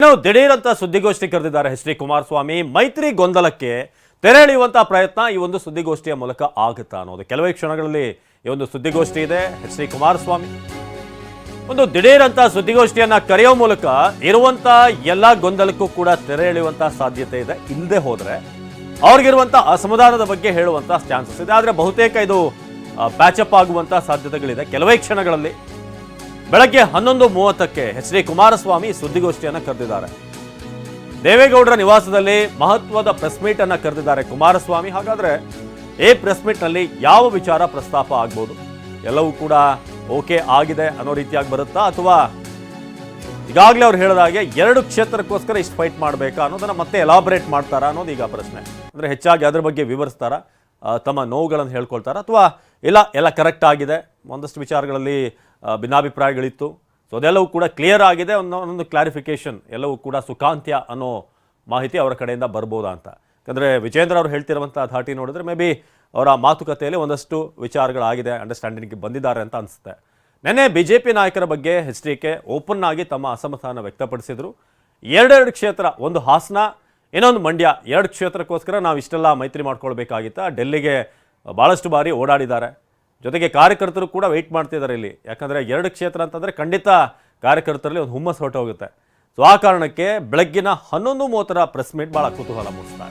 ನಾವು ದಿಢೀರಂತ ಸುದ್ದಿಗೋಷ್ಠಿ ಕರೆದಿದ್ದಾರೆ ಎಚ್ ಡಿ ಕುಮಾರಸ್ವಾಮಿ. ಮೈತ್ರಿ ಗೊಂದಲಕ್ಕೆ ತೆರೆ ಎಳೆಯುವಂತಹ ಪ್ರಯತ್ನ ಈ ಒಂದು ಸುದ್ದಿಗೋಷ್ಠಿಯ ಮೂಲಕ ಆಗುತ್ತಾ ಅನ್ನೋದು. ಕೆಲವೇ ಕ್ಷಣಗಳಲ್ಲಿ ಈ ಒಂದು ಸುದ್ದಿಗೋಷ್ಠಿ ಇದೆ. ಎಚ್ ಡಿ ಕುಮಾರಸ್ವಾಮಿ ಒಂದು ದಿಢೀರಂತ ಸುದ್ದಿಗೋಷ್ಠಿಯನ್ನ ಕರೆಯೋ ಮೂಲಕ ಇರುವಂತ ಎಲ್ಲಾ ಗೊಂದಲಕ್ಕೂ ಕೂಡ ತೆರೆ ಎಳೆಯುವಂತಹ ಸಾಧ್ಯತೆ ಇದೆ. ಇಲ್ಲದೆ ಹೋದ್ರೆ ಅವ್ರಿಗಿರುವಂತ ಅಸಮಾಧಾನದ ಬಗ್ಗೆ ಹೇಳುವಂತ ಚಾನ್ಸಸ್ ಇದೆ. ಆದ್ರೆ ಬಹುತೇಕ ಇದು ಪ್ಯಾಚಪ್ ಆಗುವಂತ ಸಾಧ್ಯತೆಗಳಿದೆ. ಕೆಲವೇ ಕ್ಷಣಗಳಲ್ಲಿ ಬೆಳಗ್ಗೆ 11:30ಕ್ಕೆ ಎಚ್ ಡಿ ಕುಮಾರಸ್ವಾಮಿ ಸುದ್ದಿಗೋಷ್ಠಿಯನ್ನು ಕರೆದಿದ್ದಾರೆ. ದೇವೇಗೌಡರ ನಿವಾಸದಲ್ಲಿ ಮಹತ್ವದ ಪ್ರೆಸ್ ಮೀಟ್ ಅನ್ನ ಕರೆದಿದ್ದಾರೆ ಕುಮಾರಸ್ವಾಮಿ. ಹಾಗಾದ್ರೆ ಈ ಪ್ರೆಸ್ ಮೀಟ್ ನಲ್ಲಿ ಯಾವ ವಿಚಾರ ಪ್ರಸ್ತಾಪ ಆಗ್ಬೋದು? ಎಲ್ಲವೂ ಕೂಡ ಓಕೆ ಆಗಿದೆ ಅನ್ನೋ ರೀತಿಯಾಗಿ ಬರುತ್ತಾ, ಅಥವಾ ಈಗಾಗಲೇ ಅವ್ರು ಹೇಳಿದ ಹಾಗೆ 2 ಕ್ಷೇತ್ರಕ್ಕೋಸ್ಕರ ಇಷ್ಟು ಫೈಟ್ ಮಾಡಬೇಕಾ ಅನ್ನೋದನ್ನ ಮತ್ತೆ ಎಲಾಬರೇಟ್ ಮಾಡ್ತಾರಾ ಅನ್ನೋದು ಈಗ ಪ್ರಶ್ನೆ. ಅಂದ್ರೆ ಹೆಚ್ಚಾಗಿ ಅದ್ರ ಬಗ್ಗೆ ವಿವರಿಸ್ತಾರ, ತಮ್ಮ ನೋವುಗಳನ್ನು ಹೇಳ್ಕೊಳ್ತಾರ, ಅಥವಾ ಎಲ್ಲ ಕರೆಕ್ಟ್ ಆಗಿದೆ, ಒಂದಷ್ಟು ವಿಚಾರಗಳಲ್ಲಿ ಭಿನ್ನಾಭಿಪ್ರಾಯಗಳಿತ್ತು, ಸೊ ಅದೆಲ್ಲವೂ ಕೂಡ ಕ್ಲಿಯರ್ ಆಗಿದೆ, ಒಂದೊಂದು ಕ್ಲಾರಿಫಿಕೇಶನ್ ಎಲ್ಲವೂ ಕೂಡ ಸುಖಾಂತ್ಯ ಅನ್ನೋ ಮಾಹಿತಿ ಅವರ ಕಡೆಯಿಂದ ಬರ್ಬೋದಾ ಅಂತ. ಯಾಕಂದರೆ ವಿಜೇಂದ್ರ ಅವರು ಹೇಳ್ತಿರುವಂಥ ಧಾಟಿ ನೋಡಿದ್ರೆ ಮೇ ಬಿ ಅವರ ಮಾತುಕತೆಯಲ್ಲಿ ಒಂದಷ್ಟು ವಿಚಾರಗಳಾಗಿದೆ, ಅಂಡರ್ಸ್ಟ್ಯಾಂಡಿಂಗ್ಗೆ ಬಂದಿದ್ದಾರೆ ಅಂತ ಅನಿಸುತ್ತೆ. ನೆನ್ನೆ BJP ನಾಯಕರ ಬಗ್ಗೆ ಎಚ್ ಡಿ ಕೆ ಓಪನ್ ಆಗಿ ತಮ್ಮ ಅಸಮಾಧಾನ ವ್ಯಕ್ತಪಡಿಸಿದರು. 2 ಕ್ಷೇತ್ರ, ಒಂದು ಹಾಸನ, ಇನ್ನೊಂದು ಮಂಡ್ಯ, 2 ಕ್ಷೇತ್ರಕ್ಕೋಸ್ಕರ ನಾವು ಇಷ್ಟೆಲ್ಲ ಮೈತ್ರಿ ಮಾಡ್ಕೊಳ್ಬೇಕಾಗಿತ್ತ. ಡೆಲ್ಲಿಗೆ ಭಾಳಷ್ಟು ಬಾರಿ ಓಡಾಡಿದ್ದಾರೆ. ಜೊತೆಗೆ ಕಾರ್ಯಕರ್ತರು ಕೂಡ ವೆಯ್ಟ್ ಮಾಡ್ತಿದ್ದಾರೆ ಇಲ್ಲಿ. ಯಾಕಂದರೆ 2 ಕ್ಷೇತ್ರ ಅಂತಂದರೆ ಖಂಡಿತ ಕಾರ್ಯಕರ್ತರಲ್ಲಿ ಒಂದು ಹುಮ್ಮಸ್ ಹೊರಟೋಗುತ್ತೆ. ಸೊ ಆ ಕಾರಣಕ್ಕೆ ಬೆಳಗ್ಗಿನ 11:30 ಪ್ರೆಸ್ ಮೀಟ್ ಭಾಳ ಕುತೂಹಲ ಮೂಡಿಸ್ತಾರೆ.